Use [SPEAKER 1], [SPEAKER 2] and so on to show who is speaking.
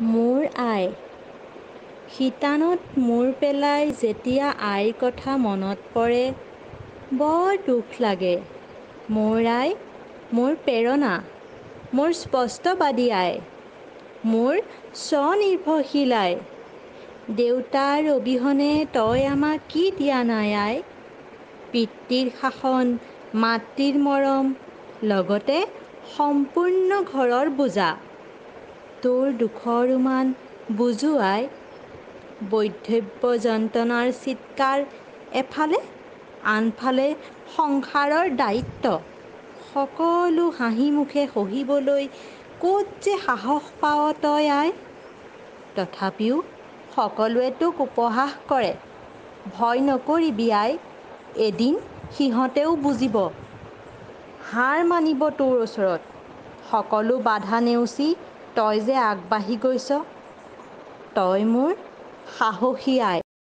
[SPEAKER 1] মোৰ আই। শিতানত মূৰ পেলাই যেতিয়া আইৰ কথা মনত পৰে, বৰ দুখ লাগে। মোৰ আই, মোৰ প্ৰেৰণা, মোৰ স্পষ্টবাদী আই, মোৰ স্বনিৰ্ভৰশীল আই। দেউতাৰ অবিহনে তই আমাক কি দিয়া নাই আই? পিতৃৰ শাসন, মাতৃৰ মৰম, লগতে সম্পূৰ্ণ ঘৰৰ বোজা। তোৰ দুখৰ উমান বুজো আই। বৈধব্য যন্ত্ৰণাৰ চিৎকাৰ এফালে, আনফালে সংসাৰৰ দায়িত্ব। সকলো হাঁহিমুখে সহিবলৈ ক'ত যে সাহস পাৱ তই আই? তথাপিও সকলোৱে তোক উপহাস কৰে। ভয় নকৰিবি আই, এদিন সিহঁতেও বুজিব। হাৰ মানিব তোৰ ওচৰত। সকলো বাধা নেওচি তই যে আগবাঢ়ি গৈছ। তই মোৰ সাহসী আই।